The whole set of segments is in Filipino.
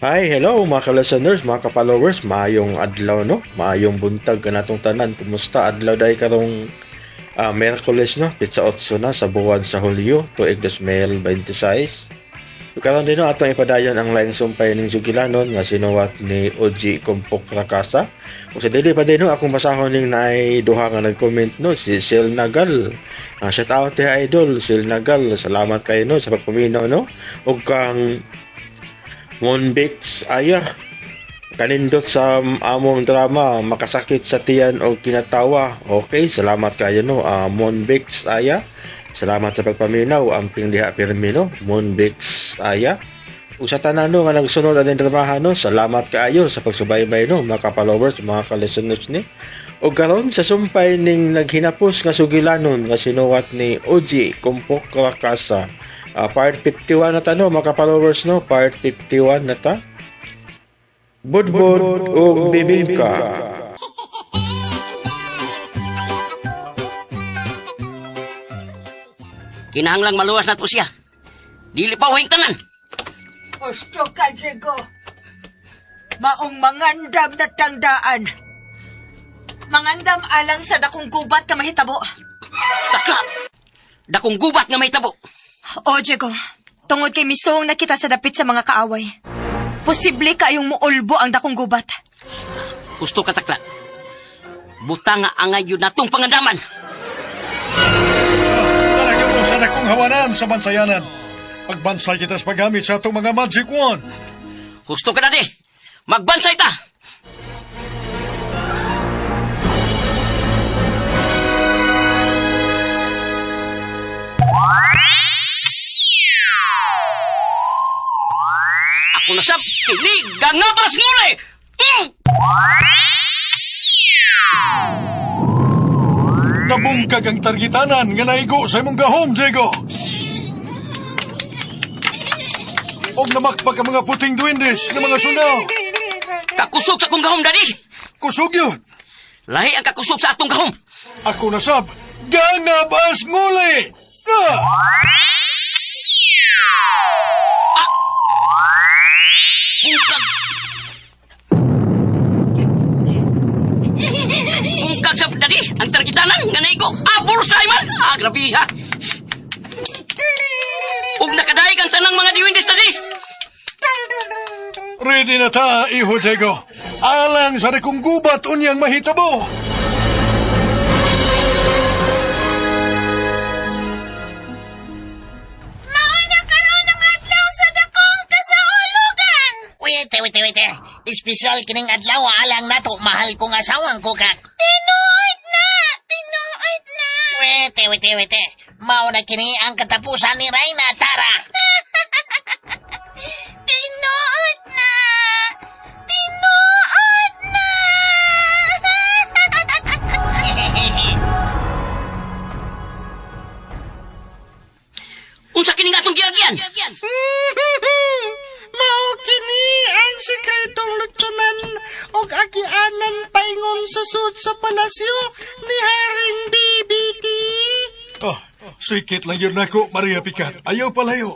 Hi, hello mga ka-listeners, mga ka-followers, maayong adlaw no, maayong buntag kanatong tanan. Kumusta adlaw day karong Miyerkules no, pitsa 8 na sa buwan sa Hulyo, tuig 2026. Karon din no atong ipadayon ang laing sumpay ning sugilanon nga sinuwat ni Oji Kumpok Rakasa. Ug sa dili pa din no akong basahon ning naay duha nga nag-comment no si Sil Nagal. Shout out to idol Sil Nagal. Salamat kayo no sa pagpaminaw no. Ug kang Monbix aya kanindot sa among drama makasakit sa tiyan o kinatawa. Okay, salamat kayo no. Monbix aya. Salamat sa pagpaminaw amping diha pirmi no. Monbix aya. Ug sa tanan no nga nagsunod aning dramahan no, salamat kaayo sa pagsubaybay no mga ka-followers, mga ka-listeners ni. Ug karon sa sumpay ning naghinapos nga sugilanon nga sinuwat ni Oji Kumpok Rakasa. Part 51 na ta no mga ka-followers no, part 51 na ta. Budbud ug bibingka. Kinahanglang maluwas na to siya. Dili pa huwing tanan. Gusto ka, Diego. Maong mangandam na tangdaan. Mangandam alang sa dakong gubat na mahitabo. Takla! Dakong gubat nga may tabo. O, Diego, tungod kay misong nakita sa dapit sa mga kaaway. Posible kayong muulbo ang dakong gubat. Gusto ka, takla. Butang nga angay yun natong pangandaman. Talaga mo sa nakong hawanan sa bansayanan. Pagbansay kita sa paggamit sa itong mga magic wand. Gusto ka na di. Magbansay ta! Ako na sab, kinig, gangabas nguli! Nabungkag ang targitanan nga naigo sa imong gahom, Diego. Og namakpag ang mga puting duwindes ng mga sunaw. Kakusog sa akong gahom, daddy! Kusog yun. Lahi ang kakusog sa atong gahom. Ako na sab, gangabas nguli! Ah! Ungkag sa daddy, ang targitanan nga naigo. Abor sa iman! Grabe ha! Ug nakadaig ang tanang mga diwindis, daddy! Ready na ta, iho, Diego. Alang sa rekong gubat unyang mahitabo. Mauna karon ang adlaw sa dakong kasaulugan. Wait. Espesyal kining adlaw alang nato mahal kong asawang kukak. Tinuod na. Wait. Mauna kini ang katapusan ni Reyna Tara. Tinuod na. Unsa kini nga atong giagyan? Mao kini ang sikretong lutsonan og agianan paingon sa sud sa palasyo ni Haring BBT. Sikit lang yun nako, Maria Picat. Ayaw palayo.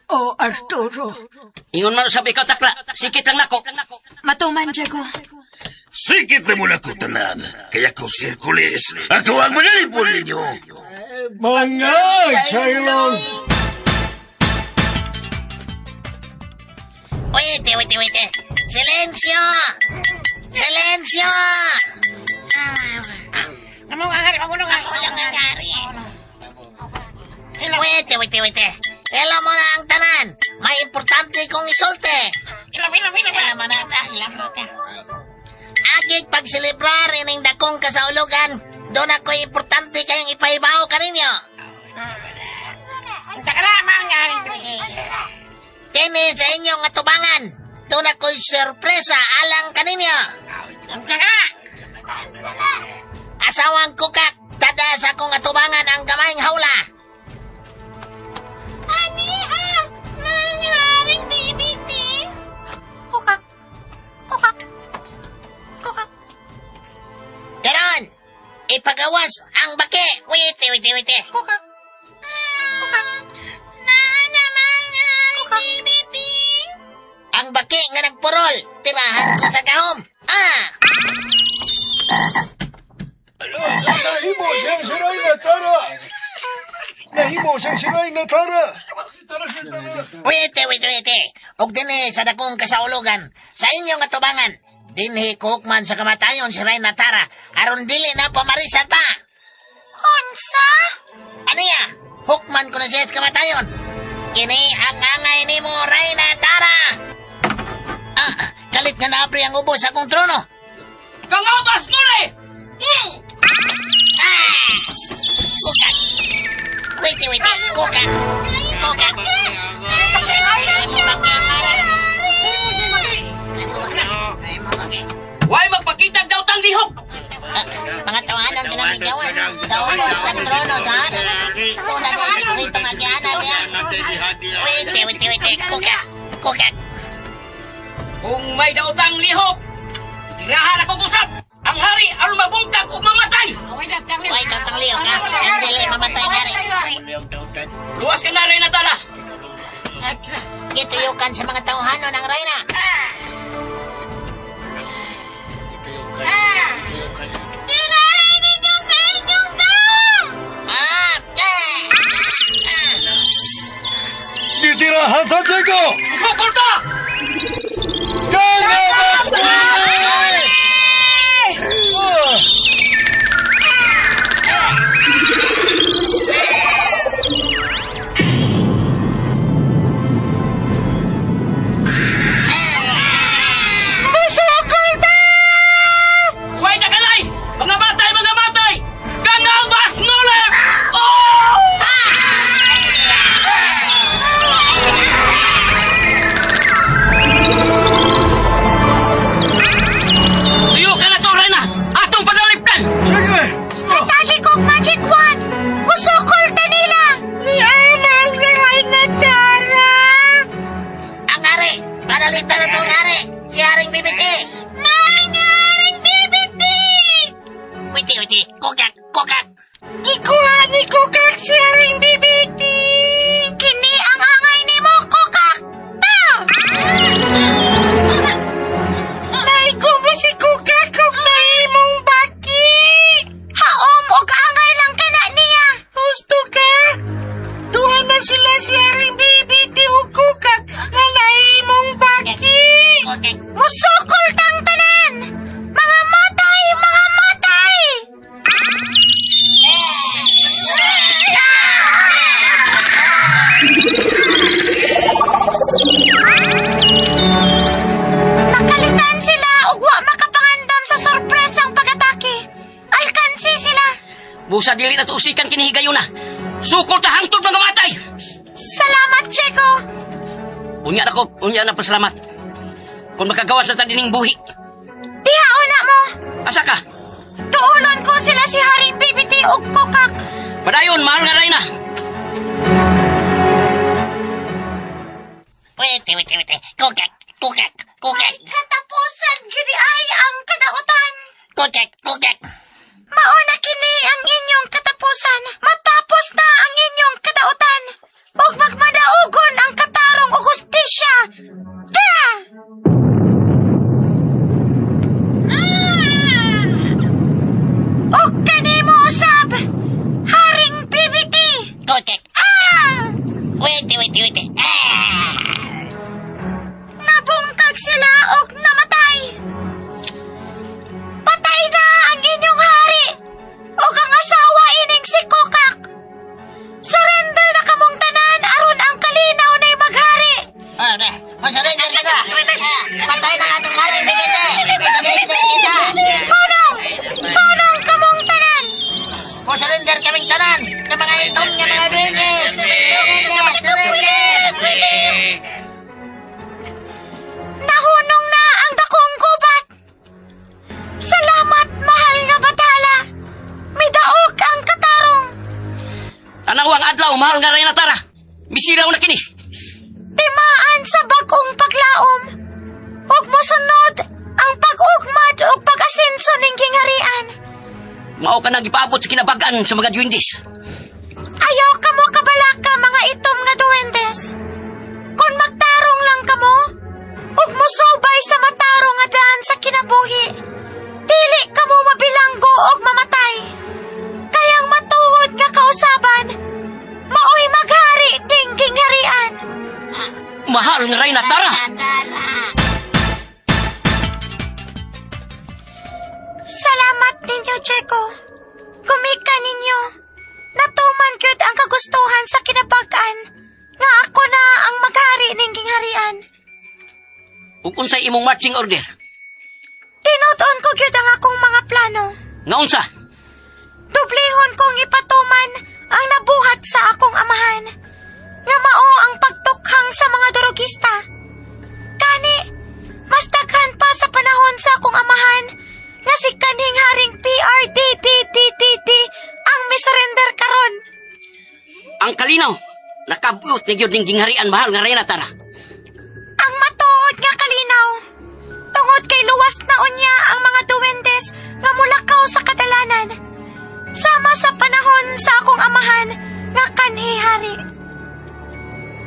O, Arturo. Ingon man sabi ka, takla. Sikit lang nako. Matuman, Diego. Sikit na muna ko tanan. Kaya ko Sirkulis. Ako ang manalipon ninyo. Mga Chailong! Wait. Silensyo! Ano nga hari? Wala nga hari. Wait. Alam mo na ang tanan. May importante kong isulti. Ilam mo na ta. Agig pagselebrar ining dakong kasaulugan. Doon ako importante kayong ipaibaw kaninyo. Kini sa inyong atubangan. Doon ako'y sorpresa alang kaninyo. Asawang kukak, dada sa kong atubangan ang gamayng hawla. Aniha, mangyaring BBT. Kukak. Ganon, ipagawas ang baki. Wait. Kukak. Na naman ang BBT. Ang baki nga nagpurol. Tirahan ko sa kahom. Ah! Nahimo siyang siray na tara! Nahimo siyang siray na tara! Wait. Og dinhi sa dakong kasaulugan, sa inyong atubangan, dinhi kuhukman sa kamatayon si Reyna Tara, aron dili na pamarisan pa. Unsa? Ano ya? Hukman ko na siya sa kamatayon. Kini ang angay ni mo, Reyna Tara! Ah, kalit nga naabri ang ubo sa akong trono. Kangabas mo na eh! Ah! Kukat! Wait. Kukat! Huwag magpakita daw tang lihok! Mga tawanan ginamigawan sa ubo sa trono, saan? Tunad na siguritong agyanan niya. Wait. Kukat! Kung may daw tang lihok, tirahan ako kusap! Ang hari aron mabuntag ug mamatay! Wait, ang liok, ha? Ang dili mamatay na rin. Luwas ka na rin na tala! Gituyukan sa mga tauhano ng Reyna. Tirahin ninyo sa inyong kahom! Titirahan sa Diego! Sukol ka! Kangabas mo! Huwag na kalay! Mga matay! Kangabas mo lang! Oh! Tuyo ka na to, Reyna! Atong pagalipdan! Sige! Tagi kong magic wand! Musukol ta nila! Niamal ni Reyna Tara! Ang hari! Panalitan na itong hari! Si Haring Bibiti! Wait. Kukat! Ikuha ni Kukak si Haring Bibiti! Kini ang angay ni mo, Kokak! Ta! Naigo mo si Kukak kung nahimong baki! Haom og angay lang kana niya! Gusto ka? Duha na sila si Haring Bibiti o Kukak na nahimong baki! Musukol tang tanan! Mga matay! Nakalitan sila ug wa makapangandam sa sorpresang pag-atake. Alkansi sila. Busa dili na to usikan kinihigayon na. Sukol ta hangtod mga matay! Salamat, Chico. Unya na pasalamat. Kung makagawas na ta dining buhi. Dihaon na mo. Asa ka? Tuulon ko sila si Haring Bibiti ug Kokak. Padayon, mahal nga Reyna! Wait. Kukat! Katapusan gidi ay ang kadautan. Kukat! Mao na kini ang inyong katapusan. Matapos na ang inyong kadautan. Ug magmadaugon ang katarong ug hustisya. Ta! Og kanimo usab, Haring Bibiti. Kukat! Ah! Wait. Nabungkag sila og namatay. Patay na ang inyong hari og ang asawa ining si Kokak. Surrender na kamong tanan aron ang kalinaw na'y maghari. Masurrender ka na! Patay na atong Haring Bibiti! Masurrender kita! Punong kamong tanan. Masurrender kaming tanan! Ng mga itom ng mga binis! Nahunong na ang dakong gubat. Salamat, mahal nga batala. Midaog ang katarong. Tanawang adlaw, mahal nga Reyna Tara! Misilaw na kini! Timaan sa bagong paglaom. Ug mosunod ang pag-ugmad ug pag-asenso ning gingharian. Mao ka nang ipaabot sa kinabagan sa mga duwindis. Ayaw ka mo kabalaka mga itom nga duwendes. Kung magtarong lang kamo, ug muso ubay sa matarong nga daan sa kinabuhi. Dili ka mo mabilanggo og mamatay. Kayang matuod nga kausaban, maoy maghari ding gingharian. Mahal nga Reyna Tara. Salamat ninyo, Cheko. Kumika ninyo. Natuman gyud ang kagustuhan sa kinabag-an nga ako na ang maghari ning gingharian. Ug unsay imong marching order? Tinuton ko gyud ang akong mga plano. Nga unsa? Dublihon kong ipatuman ang nabuhat sa akong amahan. Nga mao ang pagtukhang sa mga durugista. Kani, mas daghan pa sa panahon sa akong amahan nga si kaning haring PRDDDDD ang misurrender karon. Ang kalinaw, nakabuot ni gyud ning gingharian mahal nga Reyna Tara. Ang matuod nga kalinaw. Tungod kay luwas na unya ang mga duwendes nga mulakaw sa kadalanan. Sama sa panahon sa akong amahan nga kanhi hari.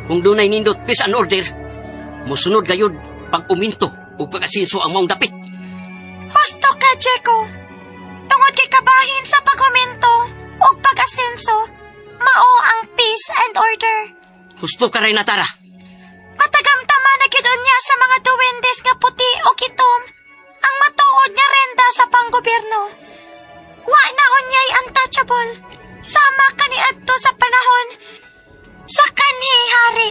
Kung dunay nindot peace and order, musunod gayud pag uminto ug pag-asinso ang maong dapit. Husto ka, Cheko. Tungod kay kabahin sa paghuminto o pag-asenso, mao ang peace and order. Gusto ka Reyna Tara. Matagamtama na gyud niya sa mga duwendes nga puti o kitom ang matuod nga renda sa panggobyerno. Wa na unyay untouchable. Sama kaniadto sa panahon sa kanhi hari.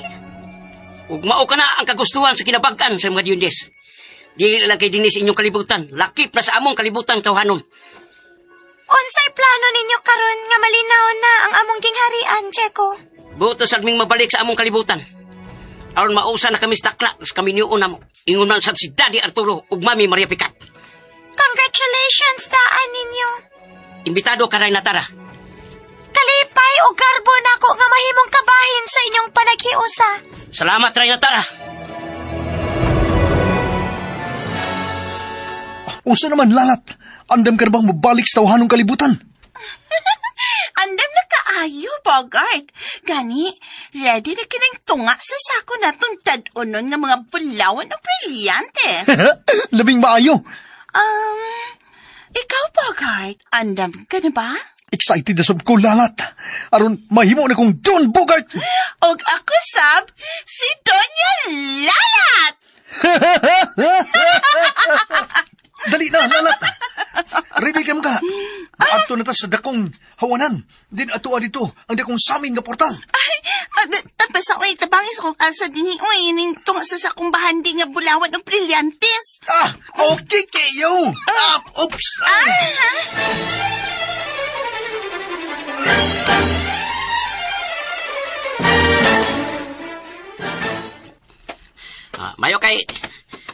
Ug mao ka na ang kagustuhan sa kinabag-an sa mga Diyundes. Dili lang kay dinis inyong kalibutan, lakip na sa among kalibutan tawhanon. Unsay plano ninyo karon nga malinaw na ang among gingharian, Cheko? Butos adming mabalik sa among kalibutan. Aron mausa na kami sa takla, kami niyo na mo. Ingon man sab si Daddy Arturo ug Mami Maria Picat. Congratulations daan ninyo. Imbitado ka Reyna Tara. Kalipay o garbo na ako nga mahimong kabahin sa inyong panaghiusa. Salamat Reyna Tara. Unsa naman lalat? Andam ka na bang mabalik sa tawhanong kalibutan? Andam na kaayo, Bogart. Gani, ready na kinang tunga sa sako na itong tad-unon ng mga bulawan o brilyantes. Labing maayo. Ikaw, Bogart, andam ka na ba? Excited na sab ko lalat. Aron mahimo na kong Don Bogart. Og ako sab, si Donya Lalat! Dali na, lalat. Ready ka mga. Ato na ta sa dakong hawanan. Din ato dito ang dakong samin nga portal. Ay, tapos ako tabangis kong asa din ning tunga sa sakong bahandi nga bulawan o brilyantes. Okay kayo. Oops. Mayo kay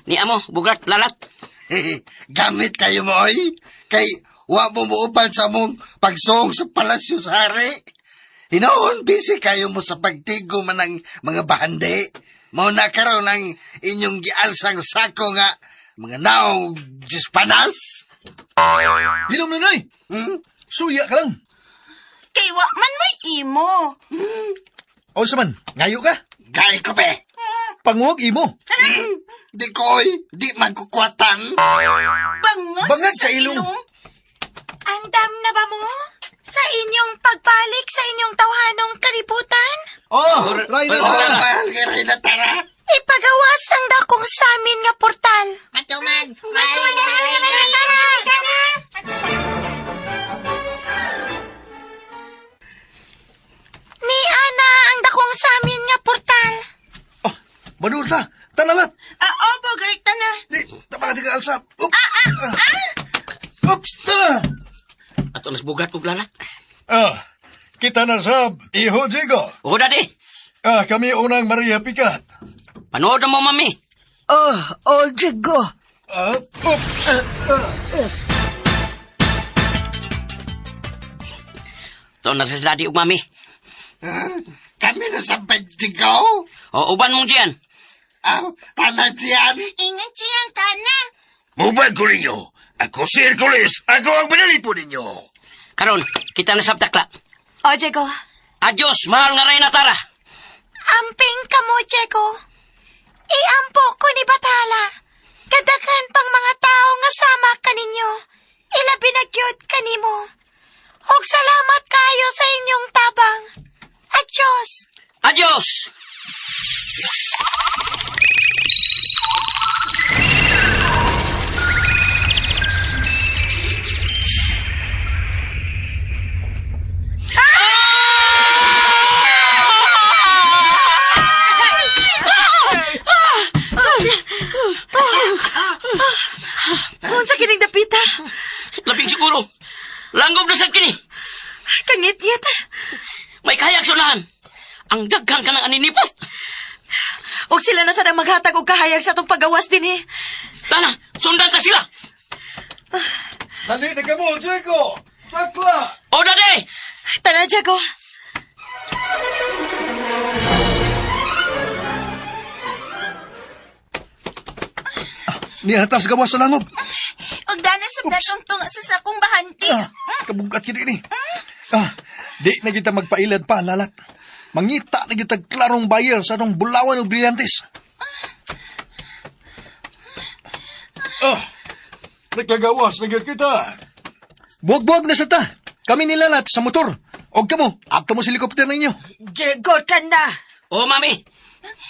ni amo Bogart Lalat. Gamit kayo mo, oy. Kay, wa mo muuban sa mong pagsong sa palasyo sa hari. Hinoon, busy kayo mo sa pagtigo man ng mga bahandi. Mao na karon ang inyong gialsang sako nga mga naong Panas. Hilom na nay. Suya ka lang. Kay wa man may imo. O saman, ngayo ka. Gay ko be. Panguwag imo. Di ko'y, di man kukwatan. Bangag sa ilong. Andam na ba mo? Sa inyong pagbalik sa inyong tawhanong kalibutan? Reyna Oh, Tara. mahal nga rin na tara. Ipagawas ang dakong samin nga portal. Matuman. Ni Ana ang dakong samin nga portal. Manuod ta. Tanalat. Bogart na. Di, tapang di ka alsa. Oops. Oops. Ato nas Bogart ug Lalat. Kita na sab, Iho Jigo. O Daddy, Kami unang Maria Picat. panood mo Mami. Jigo. Oops. Ito na si Daddy ug Mami. Kami na sa pagtigaw. O uban mong diyan. Tanan siyan. Ingat siyang tanan. Mubad ko ninyo. Ako si Hercules. Ako ang manalipo ninyo. Karon, kita na sa takla. O, Cheko. Adios, mahal nga Reyna Tara. Amping ka mo, Cheko. Iampo ko ni Batala. Kadaghan pang mga tao nga sama kaninyo. Ilabi na gyud kanimo. Og salamat kayo sa inyong tabang. Adios. Adios! Unsa kining dapita? Labing siguro. Langob na sa kini. Kangit-ngit. May kahayag sunahan. Ang daghang ka ng aninipot. Og sila na sadang maghatag og kahayag sa atong pagawas din eh. Tana, sundan ta sila. Dali na ka mo, Diego! Sakla! O, dade! Tara, Jago. Nihatas gawas sa langob. Og danas sa datong tunga sa sakong bahandi. Kabugat kini ni. Di na kita magpailad pa, lalat. Mangita na kita klarong bayer sa atong bulawan o brilyantes. Nagkagawas na kita. Buwag-buwag na sa ta. Kami nilalat sa motor. Og kamo, ato mo sa helikopter ninyo. Jago, tanda. O, mami.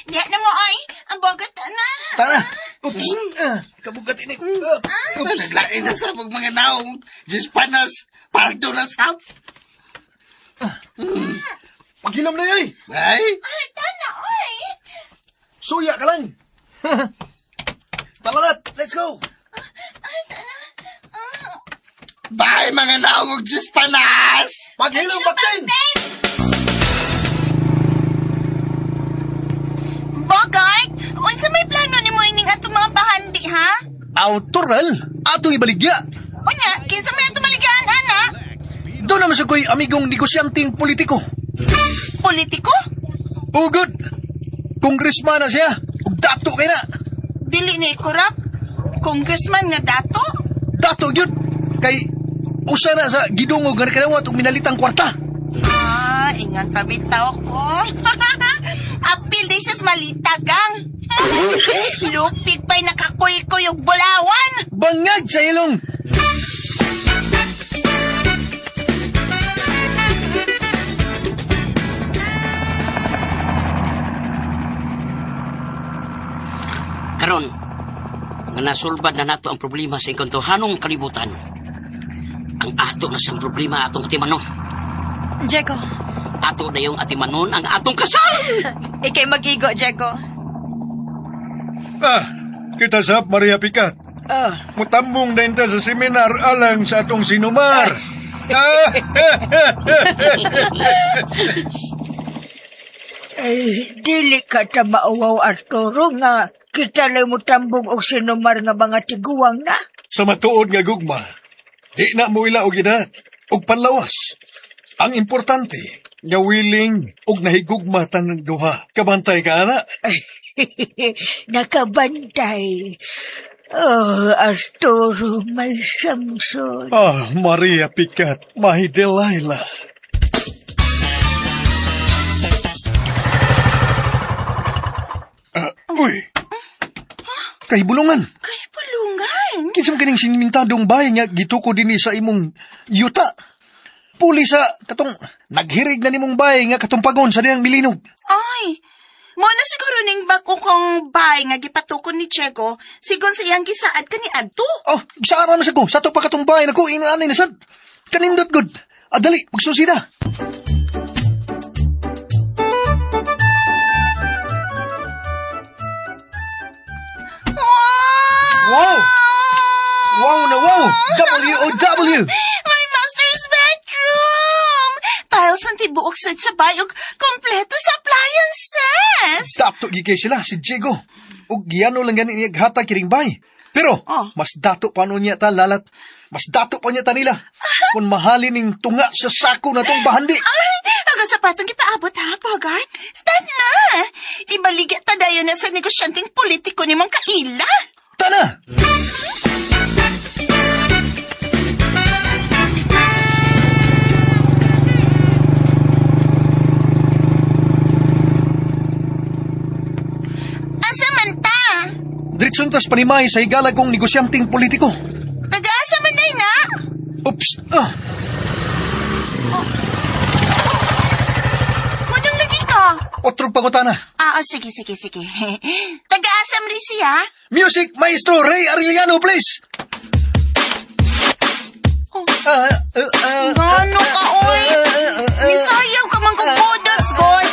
Diya na mo ay, ang bogat na. Tara. Oops. Kabugat ini. Naglain na sa mga naong. Diyos panas. Parang doon na sa... Paghilam na yan. Ay, Ay, tana, oy. Suya ka lang. Talalat, let's go. Ay, tana. bahay mga naong og Diyos panas. Paghilam baktin. Bogart, unsa may plano ni mo ining atong mga bahandi, ha? Autoral, atong ibaligya. Unya, kinsa may atong maligaan, ana? Doon naman sa ko'y amigong negosyanteng politiko. Politiko? Ugod. Kongresman na siya. Ug dato kay na. Dili ni korap? Congressman nga dato? Dato yun. Kay usa na sa gidungog nga nakalawat ug minalitang kwarta. Ah, ingan pabitaw ko. Apil di siya malitagang. Lupit pa'y nakakuy-kuy og bulawan. Bangag sa ilong. Karon, nga nasulbad na nato ang problema sa inkontohanong kalibutan. Ang ato na siyang problema atong atimanon. Jago, Ato na yung atimanon ang atong kasal! ikay mag-igo, Jago. Kita sap Maria Picat. Mutambong na inta sa seminar alang sa atong sinumar. Ay, dili ka ta mauwaw, Arturo, nga kita lang mo tambong og sinumar nga mga tiguang na. Sa matuod nga gugma, di na mo ila og ina, og panlawas. Ang importante, nga willing og nahigugma tang duha. Kabantay ka, ana? Nakabantay. Oh, Arturo, may Samson. Maria Picat, my Delilah. Uy! Kay bulungan. Kay pulungan. Kinsa man kining sinimintadong bahay nga gituko dinhi sa imong yuta. Puli sa katong naghirig na nimong bahay nga katong pagon sa diyang milinog. Ay, mo na siguro ning bako kong bay nga gipatukon ni Chego, sigon sa iyang gisaad kani adto. Oh, gisaara na sa ko. Sa to pa katong bahay na ko, inaanay na sad. Kanindot good. Dali, magsusi na. Wow! Wow na wow! W-O-W! My master's bedroom! Tiles ang tibuok sa bayog, kompleto sa appliances! Dato gikay sila, si Diego. Ug giyano lang ganin niya ghatag kiring bay. Pero, mas dato pa nun niya ta lalat. Mas dato pa niya ta nila. Kung mahalin ning tunga sa sako na tong bahandi. Ay, hanggang sa patong ipaabot ha, Bogart. Stand na! Ibaligya ta dayo na sa negosyanteng politiko ni mong kaila. Tana! Nagsuntas panimay sa higala kong negosyanteng politiko. Taga-asa man day na? Oops! Ah! Madang lagi ka. Otrog pangutana. Sige. Taga-asa man day siya? Music Maestro Ray Arellano, please! Ano ka, oy? Misayaw ka man kong budots, God.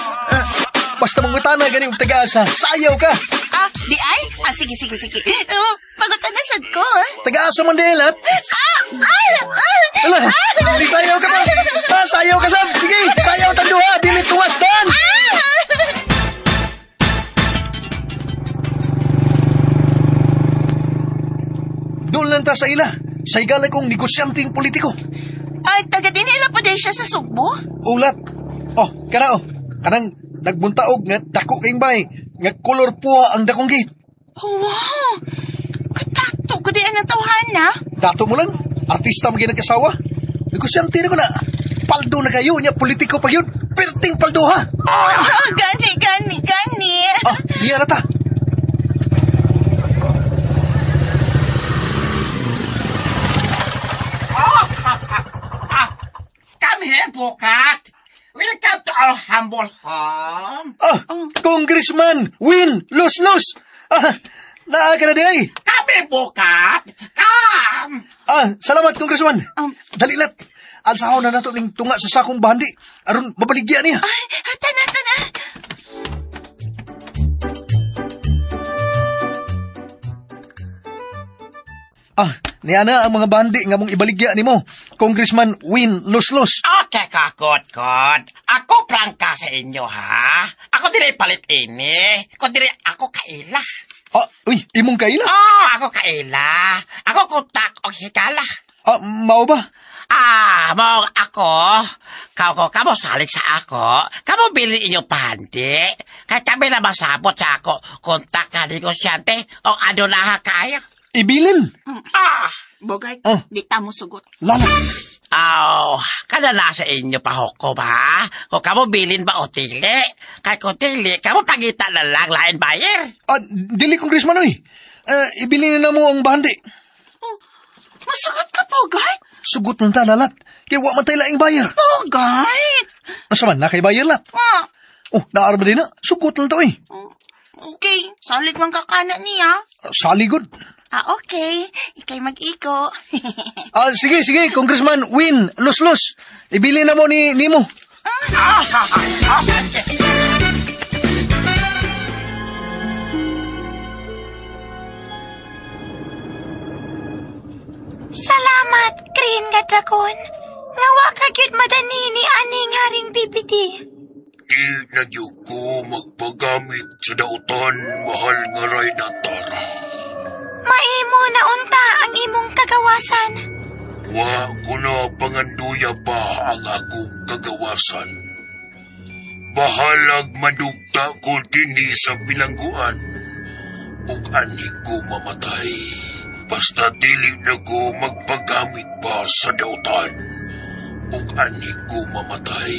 Basta mangutana gani og taga-asa. Sayaw ka! Di ay? Sige. Pagutan na sad ko, Taga-asa man dilat. Ala, di sayaw ka pa. Sayaw ka sab. Sige, sayaw tanduha. Dili tungas dan. Doon lang ta sa ila. Sa higala kong negosyanteng politiko. Ay, taga din nila pa day siya sa Sugbo? Ulat. Kanang nagbuntaog nga dako kayong bay. Nga kolor puwa ang dakong gate. Oh, wow. Katato ko di ang tawhana. Dato mo lang. Artista mo ginagkasawa. Negosyante na ko na. Paldo na kayo. Nya politiko pa yun. Perting paldo ha. Gani. Diyan na ta. Come here, Bukat. Welcome to our humble home. Congressman Win Los. Naa ka na day. Come here, Bukat. Come. Salamat, Congressman. Dalilat. Alsahon na nato ning tunga sa sakong bahandi. Aron mabaligya niya. Ay, tana. Niana ang mga bandi nga mong ibaligya nimo, Congressman Win Los. Okay ka, good. Ako prangka sa inyo, ha? Ako dili palit ini. Ako kaila. Imong kaila? Ako kaila. Ako kutak o hikala. Mao ba? Mong ako. Kamo salig sa ako. Kamo bilin inyong pahandi. Kaya kami na masabot sa ako. Kontak ka negosyante o ano na kaya. Ibilin? Bogart, di tamo sugot. Lala. Kada nasa inyo pa hoko ba? Kung kamo bilin ba o tili? Kaya kung tili, kamo pagita na lang lain bayer. Dili, Congressman, oy. Ibilin na mo ang bahandi. Masugot ka, Bogart? Sugot ng talalat. Kaya wa man tayo laing bayar. Bogart! Asa man, nakay bayar lat. Naarma din na. Sugot lang to, eh. Okay, salig man kakana niya. Saligod. Okay. Ikay mag-iko. Sige, Congressman Win Los. Ibili na mo nimo. Salamat, Green nga Dragon. Ngawa ka gyud madani ni aning haring bibidi. Di nagyog ko magpagamit sa dautan, mahal nga ray na tara. Maimo na unta ang imong kagawasan. Wa ko na panganduya pa ang akong kagawasan. Bahalag madugta ko dinhi sa bilangguan. Ug ani ko mamatay. Basta dili na ko magpagamit pa sa dautan. Ug ani ko mamatay.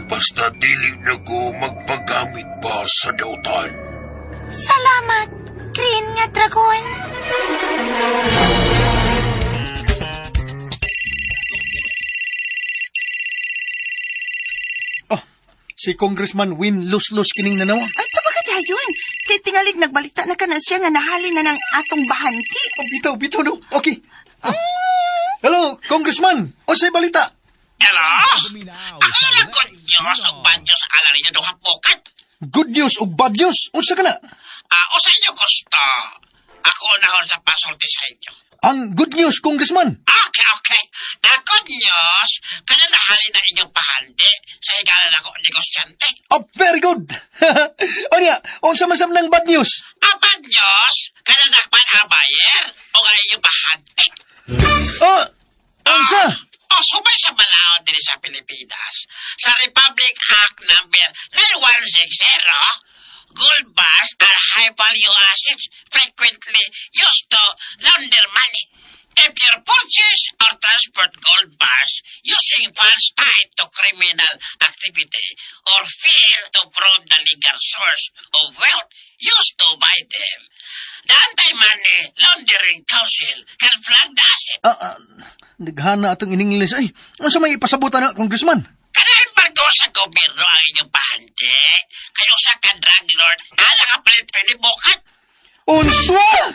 Basta dili na ko magpagamit pa sa dautan. Salamat, Green nga Dragon. Si Congressman Win Los kining nanawa. Ay, tabaga dayon. Kay tingalig nagbalita na ka na siya nga nahalin na ng atong bahanti. Bitaw no. Okay. Hello, Congressman. O sa'y balita? Hello? Ako na good news o bad news ala ninyo duha Bukat. Good news o bad news? Unsa ka na? O sa inyo gusto. Ako na ho sa pasulti sa inyo. Ang good news, Congressman. Okay. Good news, kada nahalin na inyong pahandi sa higalan ako negosyante. Very good. O niya, unsa masam ng bad news? Bad news, kada nakpan ang bayer o nga inyong pahandi. Unsa? Subay sa balaod din sa Pilipinas, sa Republic Act number 9160, gold bars are high-value assets frequently used to launder money. If your purchase or transport gold bars using funds tied to criminal activity or fail to prove the legal source of wealth used to buy them. The Anti-Money Laundering Council can flag the asset. Naghana atong in English. Ay, ano sa may ipasabutan na, Congressman? Kanahin bago sa gobyerno ang inyong pahandi. Kayo sa ka-drug lord, hala ka palit ni Bukat. Unswa!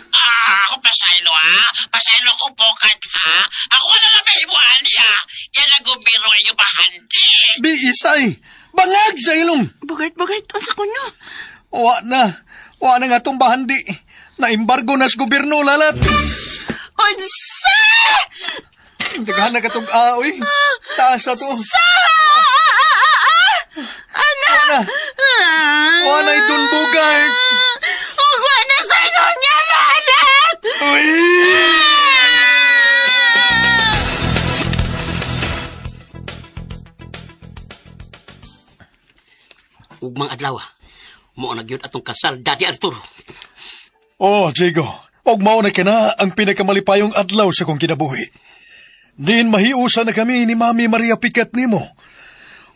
Ako pasaylo ha? Pasaylo ko Bukat ha? Ako wala na mahimuan niya. Yan ang gobyerno ang inyong pahandi. Biisay! Bangag sa ilong! Bugart, unsa ko no? Wa na nga tong bahandi. Na-embargo na sa gobyerno, lalat. Unsa? Naghana ka tong aoy. Taas na to. Ana! Wa na idun Bugart. Ug wa na sa inyo niya lahat! Uy! Ugmang adlaw, mo na gyud atong kasal, Daddy Arturo. Oh, Diego. Og mao na kina ang pinakamalipayong adlaw sa kong kinabuhi. Din mahiusa na kami ni Mami Maria Picat nimo.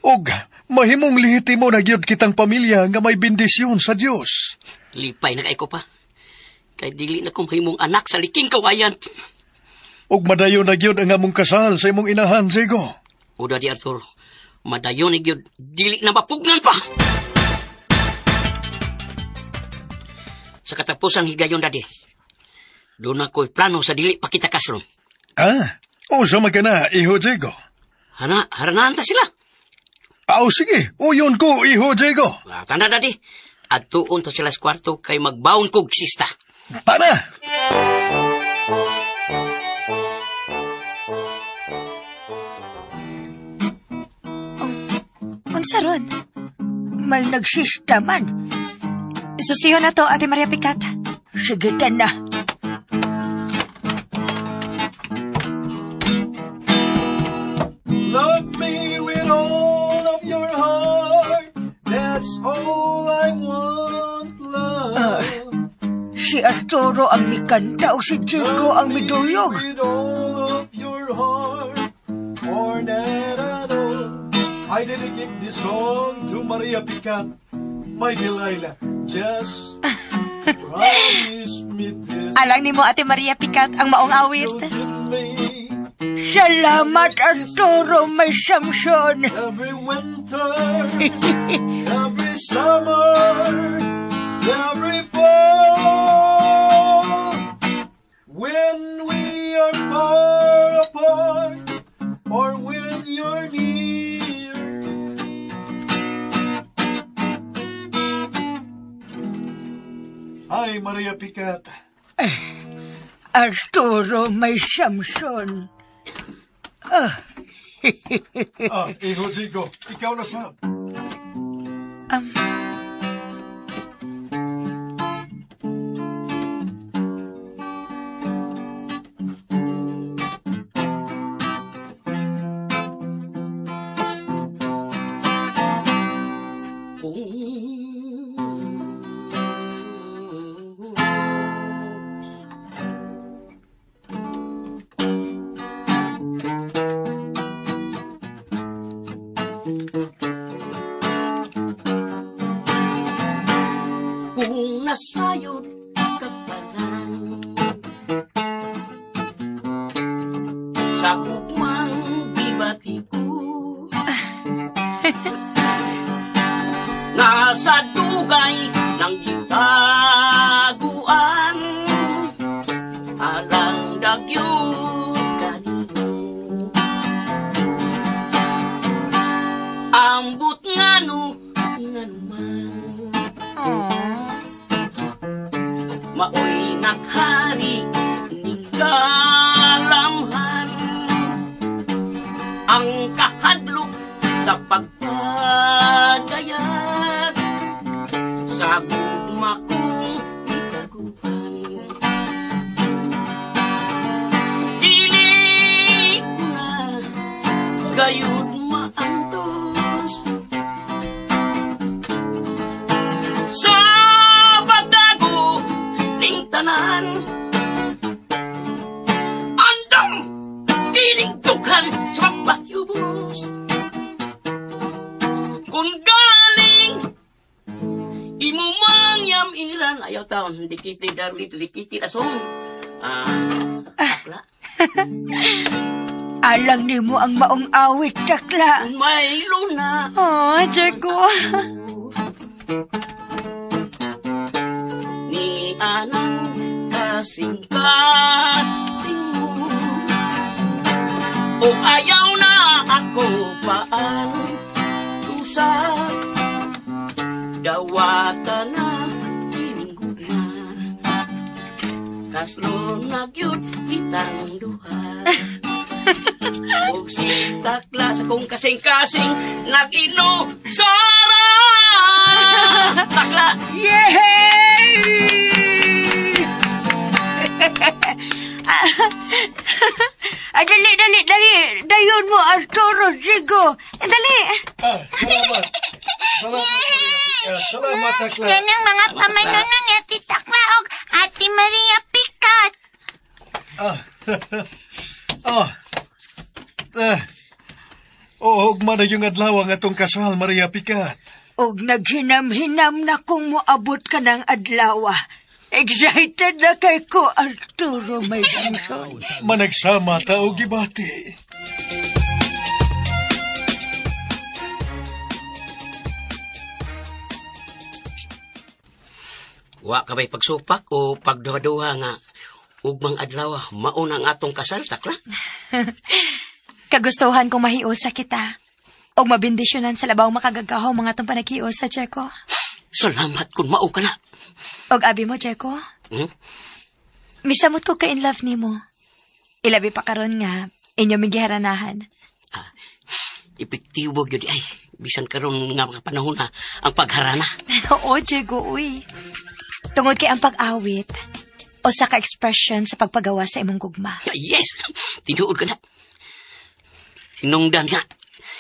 Og mahimong lihitimo na gyud kitang pamilya nga may bendisyon sa Dios. Lipay na kay ko pa. Kay dili na kong mahimong anak sa liking kawayan. Og madayon na gyud ang among kasal sa imong inahan, Diego. O Daddy Arturo, madayon ni gyud dili na mapugnan pa. Sa katapusan higayon, Daddy, doon ako'y plano sa dili pa kita kasron. O sa magana, iho Diego. Haranahan ta sila. Sige, uyon ko, iho Diego. Tanda, Daddy, at tuon ta sila sa kwarto kay magbaon kog sista. Tana! Unsa ron? May nagsista man. Susiyo na to, Ate Maria Picat. Sige, na. Love me with all of your heart. That's all I want, love. Si Arturo ang mikanta o si Diego ang miduyog. With all of your heart. More than I know. I dedicate this song to Maria Picat, my Delilah. Just promise me this. Alang ni mo, Ate Maria Picat, ang maong awit. Salamat, Arturo, may Samson. Every winter, every summer, every fall, when we are far apart, or when you're near. Hi, Maria Picat. Arturo, may Samson. Iho Zico, ikaw na sa... Kung nasayod ka pa lang sa gugmang dibati ko, nasa dugay ng gitaguan, alang dagyog kanino. Ambot ngano man, maoy naghari ning kalamhan, ang kahadlok sa pagpadayag sa dughan sa magbakyubos. Kung galing imo mangyam iran ayaw taon dikiti darlit dikiti asong takla. Alang ni mo ang maong awit, takla. May luna. Oh, Jago. Ni anang kasing-kasing mo. O ayaw na ako paan tusak. Dawata na tiningkod na. Kaslo na gyud kitang duha. O si takla sa kong kasing-kasing nag-ino sara. Takla. Yay! Dali. Dayon mo, Arturo, Jigo. Dali. Salamat. Salamat, Takla. Yan ang mga pamanunan ni Ati Takla o Ati Maria Pikat. Ugma na yung adlaw ang atong kasal, Maria Picat. Og naghinam-hinam na kung moabot ka ng adlaw. Excited na kay ko, Arturo, may Samson. Managsama ta o gibati. Wa ka ba'y pagsupak o pagduha-duha nga ugmang adlaw mauna ang atong kasal, takla? Kagustuhan kong mahiusa kita. O mabindisyonan sa labaw makagagahaw mga itong panaghiusa, Jeko. Salamat kung mao ka na. Og abi mo, Jeko. Misamot ko ka in love ni mo. Ilabi pa karon nga, inyo migiharanahan. Epektibo yun ay. Bisan karon nga mga panahon na ang pagharana. Oo, Jeko, uy. Tungod kay ang pag-awit, o sa ka-expression sa pagpagawa sa imong gugma. Yes! Tinuod ka na. Hinungdan nga.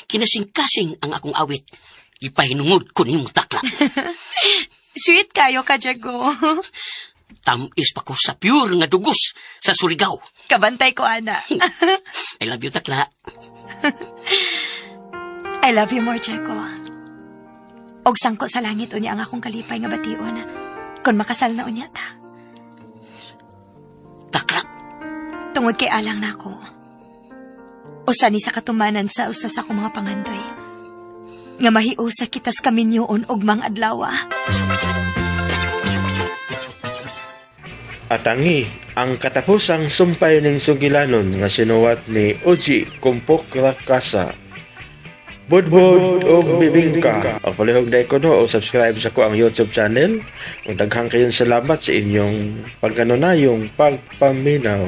Kinasing-kasing ang akong awit. Ipahinungod ko niyong takla. Sweet kayo ka, Jeko. Tamis pa ko sa pure nga dugos sa Surigao. Kabantay ko, Ana. I love you, takla. I love you more, Jeko. Og sangko sa langit unya ang akong kalipay nga bation. Kung makasal na unya ta. Takla. Tungod kay alang na ako. Usa ni sa katumanan sa usa sa akong mga pangandoy. Nga mahiusa kitas kaminyoon og mang adlaw. Atangi, ang katapusang sumpay ng sugilanon nga sinuwat ni Uji Kumpok Rakasa. Budbud o bibingka. O palihog na ko no, o subscribe sa ko ang YouTube channel. Kung daghang kayong salamat sa inyong pagkanunayong pagpaminaw.